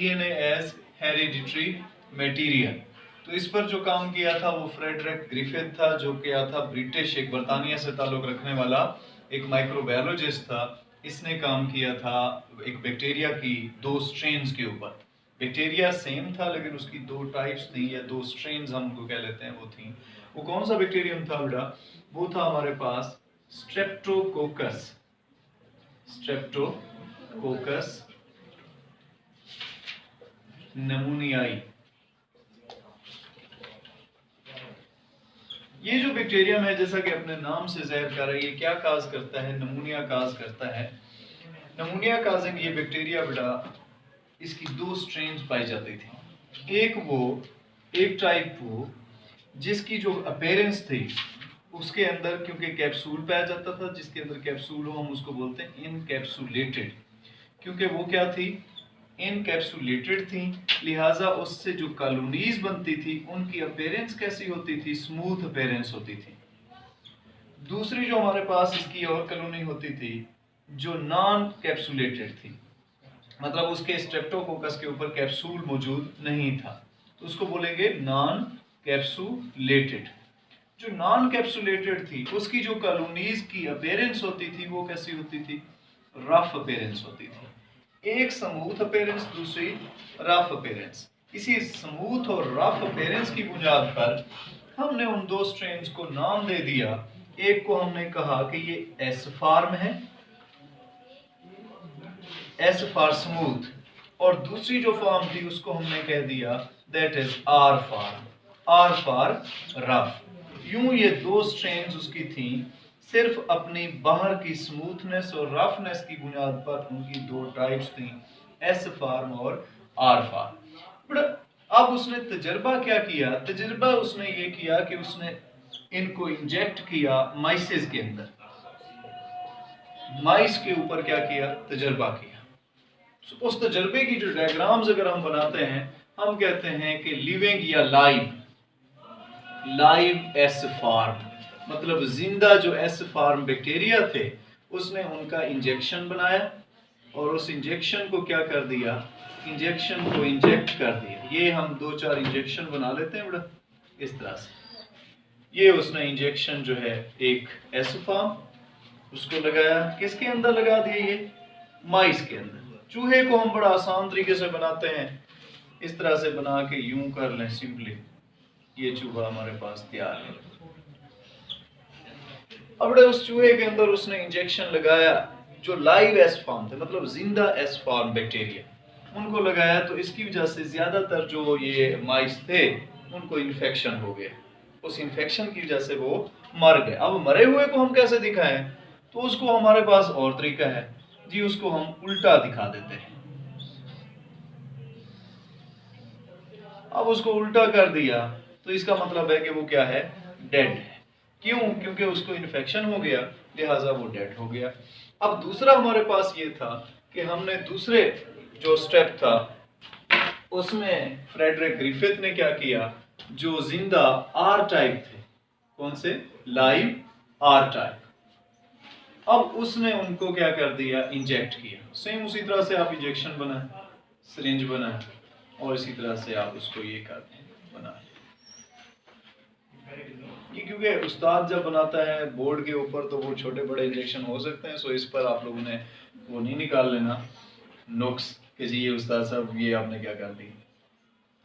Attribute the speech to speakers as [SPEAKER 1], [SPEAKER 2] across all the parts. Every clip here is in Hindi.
[SPEAKER 1] DNA as hereditary material. तो इस पर जो काम किया था वो फ्रेडरिक ग्रिफिथ था, जो किया था ब्रिटिश, एक बरतानिया से ताल्लुक रखने वाला एक माइक्रोबायोलॉजिस्ट था। इसने काम किया था एक बैक्टीरिया की 2 स्ट्रेन्स के ऊपर। बैक्टीरिया सेम था लेकिन उसकी 2 टाइप्स थी या 2 स्ट्रेन्स हम उनको कह लेते हैं, वो थी। वो कौन सा बैक्टीरियम था बेटा? वो था हमारे पास स्ट्रेप्टोकोकस। स्ट्रेप्टोकोकस नमूनियाई। ये जो बैक्टीरियम है, जैसा कि अपने नाम से ज़ाहिर कर रहा है, ये क्या काज करता है? नमूनिया काज करता है। नमूनिया काजिंग ये बैक्टीरिया बेटा, इसकी 2 स्ट्रेन्स पाई जाती थी। एक टाइप वो जिसकी जो अपीयरेंस थी उसके अंदर, क्योंकि कैप्सूल पाया जाता था, जिसके अंदर कैप्सूल हो हम उसको बोलते हैं इनकैप्सुलेटेड। क्योंकि वो क्या थी? इनकैप्सुलेटेड थी, लिहाजा उससे जो कॉलोनीज बनती थी उनकी अपीयरेंस कैसी होती थी? स्मूथ अपीयरेंस होती थी। दूसरी जो हमारे पास इसकी और कॉलोनी होती थी जो नॉन कैप्सुलेटेड थी, मतलब उसके स्ट्रेप्टोकोकस के ऊपर कैप्सूल मौजूद नहीं था, तो उसको बोलेंगे नॉन कैप्सुलेटेड। जो नॉन कैप्सुलेटेड थी उसकी जो कॉलोनीज की अपीयरेंस होती थी वो कैसी होती थी? रफ अपीयरेंस होती थी। एक स्मूथ अपीयरेंस, दूसरी रफ अपीयरेंस। इसी स्मूथ और रफ अपीयरेंस की बुनियाद पर हमने उन 2 स्ट्रेन्स को नाम दे दिया। एक को हमने कहा कि ये एस फॉर्म है, एस फॉर स्मूथ, और दूसरी जो फॉर्म थी उसको हमने कह दिया that is R form, R for rough. यूं ये 2 स्ट्रेन्स उसकी थी, सिर्फ अपनी बाहर की स्मूथनेस और रफनेस की बुनियाद पर उनकी 2 टाइप्स थी, एस फॉर्म और आर फॉर्म। अब उसने तजर्बा क्या किया? तजर्बा उसने ये किया कि उसने इनको इंजेक्ट किया माइसेस के अंदर। माइस के ऊपर क्या किया? तजर्बा किया। उस तजर्बे की जो डायग्राम्स अगर हम बनाते हैं, हम कहते हैं कि लिविंग या लाइव एस फॉर्म, मतलब जिंदा जो एस फॉर्म बैक्टीरिया थे उसने उनका इंजेक्शन बनाया और उस इंजेक्शन को क्या कर दिया? इंजेक्शन को इंजेक्ट कर दिया। ये हम 2-4 इंजेक्शन बना लेते हैं बेटा इस तरह से। ये उसने इंजेक्शन जो है एक एस फॉर्म, उसको लगाया, किसके अंदर लगा दिया? ये माइस के अंदर। चूहे को हम बड़ा आसान तरीके से बनाते हैं, इस तरह से बना के यूं कर लें सिंपली, ये चूहा हमारे पास तैयार है। अब उस चूहे के अंदर उसने इंजेक्शन लगाया जो लाइव एस फॉर्म थे, मतलब जिंदा एस फॉर्म बैक्टीरिया, उनको लगाया। तो इसकी वजह से ज्यादातर जो ये माइस थे उनको इन्फेक्शन हो गया। उस इन्फेक्शन की वजह से वो मर गए। अब मरे हुए को हम कैसे दिखाएं? तो उसको हमारे पास और तरीका है जी, उसको हम उल्टा दिखा देते हैं। अब उसको उल्टा कर दिया तो इसका मतलब है कि वो क्या है? डेड है। क्यों? क्योंकि उसको इन्फेक्शन हो गया, लिहाजा वो डेड हो गया। अब दूसरा हमारे पास ये था कि हमने दूसरे जो स्टेप था उसमें फ्रेडरिक ग्रिफिथ ने क्या किया? जो जिंदा आर टाइप थे, कौन से? लाइव आर टाइप, अब उसने उनको क्या कर दिया? इंजेक्ट किया। सेम उसी तरह से आप इंजेक्शन बनाए, सिरिंज बनाए, और इसी तरह से आप उसको ये कर बनाए। ये क्योंकि उस्ताद जब बनाता है बोर्ड के ऊपर तो वो छोटे बड़े इंजेक्शन हो सकते हैं, सो इस पर आप लोगों ने वो नहीं निकाल लेना नुक्स कि जी ये उस्ताद साहब ये आपने क्या कर दी।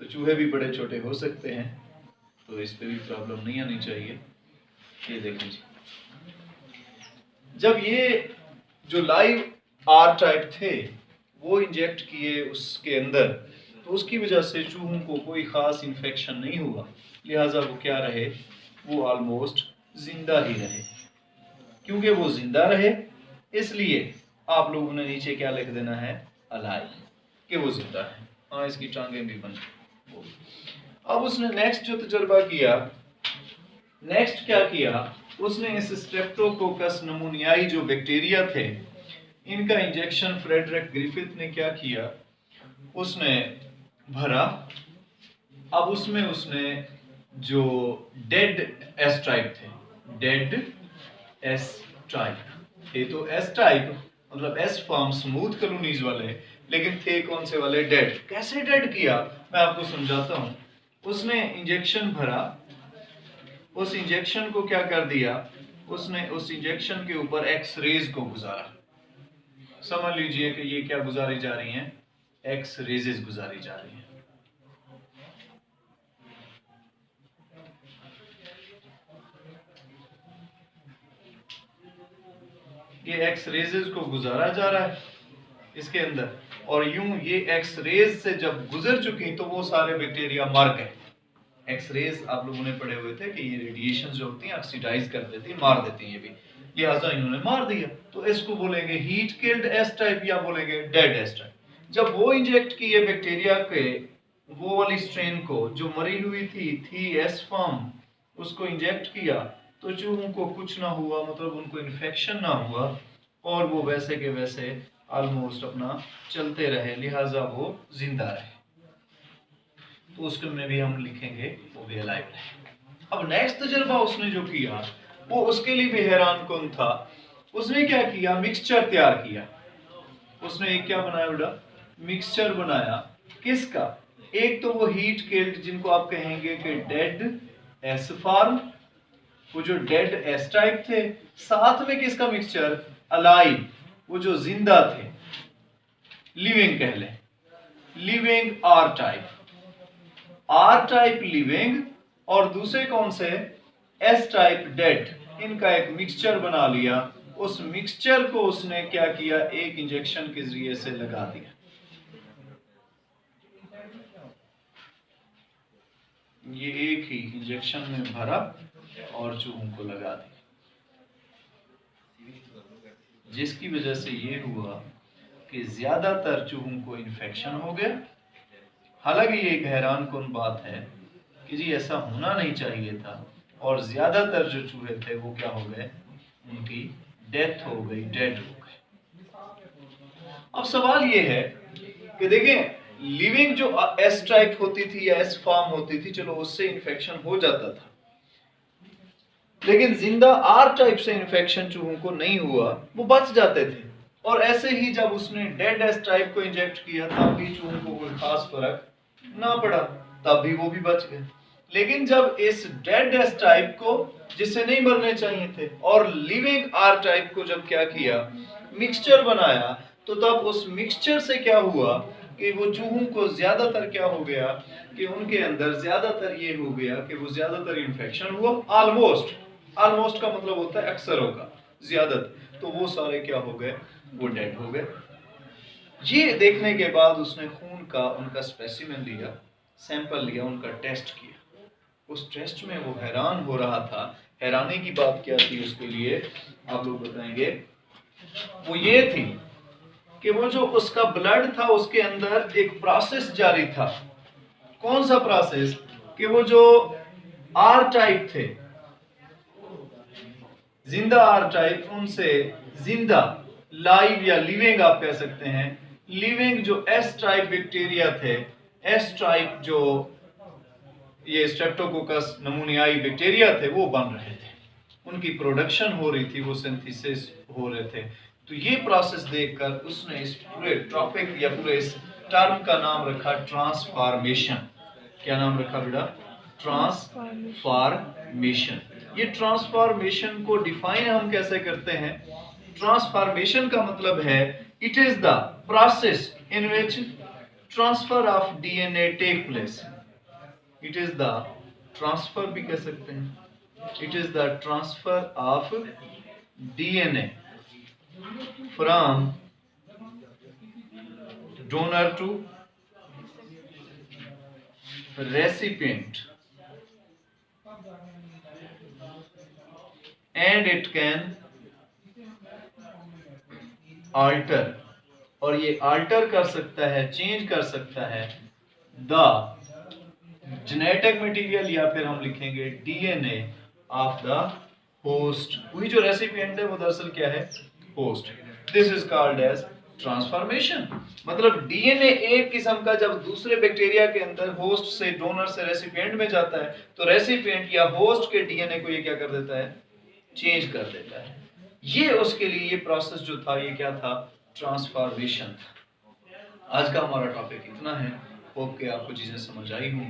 [SPEAKER 1] तो चूहे भी बड़े छोटे हो सकते हैं, तो इस पर भी प्रॉब्लम नहीं आनी चाहिए। ये देख लीजिए, जब ये जो लाइव आर टाइप थे वो इंजेक्ट किए उसके अंदर, तो उसकी वजह से चूहों को कोई ख़ास इन्फेक्शन नहीं हुआ, लिहाजा वो क्या रहे? वो ऑलमोस्ट जिंदा ही रहे। क्योंकि वो जिंदा रहे इसलिए आप लोगों ने नीचे क्या लिख देना है? अलाइव, कि वो जिंदा है। हाँ, इसकी टांगें भी बन। अब उसने नेक्स्ट जो तजर्बा किया, नेक्स्ट क्या किया? उसने इस स्ट्रेप्टोकोकस नमूनियाई जो बैक्टीरिया थे इनका इंजेक्शन फ्रेडरिक ग्रिफिथ ने क्या किया? उसने भरा। अब उसमें उसने जो डेड एस टाइप थे, डेड एस टाइप, ये तो एस टाइप मतलब एस फॉर्म स्मूथ कॉलोनीज वाले, लेकिन थे कौन से वाले, डेड। कैसे डेड किया मैं आपको समझाता हूं। उसने इंजेक्शन भरा, उस इंजेक्शन को क्या कर दिया, उसने उस इंजेक्शन के ऊपर एक्स रेज को गुजारा। समझ लीजिए कि ये क्या गुजारी जा रही हैं, एक्स रेजेस गुजारी जा रही हैं। ये एक्स रेजेस को गुजारा जा रहा है इसके अंदर, और यूं ये एक्स रेज से जब गुजर चुकी तो वो सारे बैक्टीरिया मर गए। एक्स रेज आप लोगों ने पढ़े हुए थे कि ये रेडिएशन जो होती हैं ऑक्सीडाइज कर देती हैं, मार देती हैं ये भी, लिहाजा इन्होंने मार दिया। तो इसको बोलेंगे हीट किल्ड एस टाइप या बोलेंगे डेड एस टाइप। जब वो इंजेक्ट किए बैक्टीरिया के वो वाली स्ट्रेन को जो मरी हुई थी एस फॉर्म, उसको इंजेक्ट किया तो चूहों को कुछ ना हुआ, मतलब उनको इन्फेक्शन ना हुआ, और वो वैसे के वैसे ऑलमोस्ट अपना चलते रहे, लिहाजा वो जिंदा रहे। तो उसके में भी हम लिखेंगे वो भी अलाइव रहे। अब नेक्स्ट तजुर्बा उसने जो किया वो उसके लिए भी हैरान कौन था। उसने क्या किया, मिक्सचर तैयार किया। उसने एक क्या बनाया बेटा, मिक्सचर बनाया। किसका, एक तो वो हीट किल्ड जिनको आप कहेंगे कि डेड एस फॉर्म, वो जो डेड एस टाइप थे, साथ में किसका मिक्सचर, अलाइव, वो जो जिंदा थे, लिविंग कह लें, living R type, R type living, और दूसरे कौन से, एस टाइप डेड। इनका एक मिक्सचर बना लिया। उस मिक्सचर को उसने क्या किया, एक इंजेक्शन के जरिए से लगा दिया। ये एक ही इंजेक्शन में भरा और चूहों को लगा दिया, जिसकी वजह से ये हुआ कि ज्यादातर चूहों को इन्फेक्शन हो गया। हालांकि ये एक हैरान कुन बात है कि जी ऐसा होना नहीं चाहिए था, और ज्यादातर जो चूहे थे वो क्या हो गए, उनकी डेथ हो गई, डेड हो गए। अब सवाल ये है कि देखें, लिविंग जो एस टाइप होती थी या एस फॉर्म होती थी, चलो उससे इन्फेक्शन हो जाता था, लेकिन जिंदा आर टाइप से इन्फेक्शन चूहों को नहीं हुआ, वो बच जाते थे। और ऐसे ही जब उसने डेड एस टाइप को इंजेक्ट किया तब भी चूहों को कोई खास फर्क ना पड़ा, तब भी वो भी बच गए। लेकिन जब इस डेड एस टाइप को, जिससे नहीं मरने चाहिए थे, और लिविंग आर टाइप को जब क्या किया, मिक्सचर बनाया, तो तब उस मिक्सचर से क्या हुआ कि वो चूहों को ज्यादातर क्या हो गया कि उनके अंदर ज्यादातर ये हो गया कि वो ज्यादातर इन्फेक्शन हुआ। ऑलमोस्ट, ऑलमोस्ट का मतलब होता है अक्सर होगा, ज्यादातर, तो वो सारे क्या हो गए, वो डेड हो गए। ये देखने के बाद उसने खून का उनका स्पेसिमेन लिया, सैंपल लिया, उनका टेस्ट किया। उस टेस्ट में वो हैरान हो रहा था। हैरानी की बात क्या थी उसके लिए, आप लोग बताएंगे। वो ये थी कि वो जो उसका ब्लड था उसके अंदर एक प्रोसेस जारी था। कौन सा प्रोसेस, कि वो जो आर टाइप थे, जिंदा आर टाइप, उनसे जिंदा, लाइव या लिविंग आप कह सकते हैं, लिविंग जो एस टाइप बैक्टीरिया थे, एस टाइप जो ये स्ट्रेप्टोकोकस नमूनियाई बैक्टीरिया थे, वो बन रहे थे, उनकी प्रोडक्शन हो रही थी, वो सिंथेसिस हो रहे थे। तो ये प्रोसेस देखकर उसने इस पूरे टॉपिक या पूरे इस टर्म का नाम रखा ट्रांसफॉर्मेशन। क्या नाम रखा बेटा, ट्रांसफॉर्मेशन। ये ट्रांसफॉर्मेशन को डिफाइन हम कैसे करते हैं, ट्रांसफॉर्मेशन का मतलब है it is the process in which transfer of DNA take place. It is the transfer भी कह सकते हैं, it is the transfer of DNA from donor to recipient, and it can alter, और ये alter कर सकता है, चेंज कर सकता है the genetic material, या फिर हम लिखेंगे DNA of the host। वही जो रेसिपिएंट है वो दरअसल क्या है, host. This is called as transformation. मतलब डीएनए एक किस्म का जब दूसरे बैक्टीरिया के अंदर होस्ट से, डोनर से रेसिपिएंट में जाता है, तो रेसिपिएंट या होस्ट के डीएनए को ये क्या कर देता है, चेंज कर देता है। ये उसके लिए ये प्रोसेस जो था, ये क्या था, ट्रांसफॉर्मेशन था। आज का हमारा टॉपिक इतना है। होप कि आपको चीज़ें समझ आई होंगी।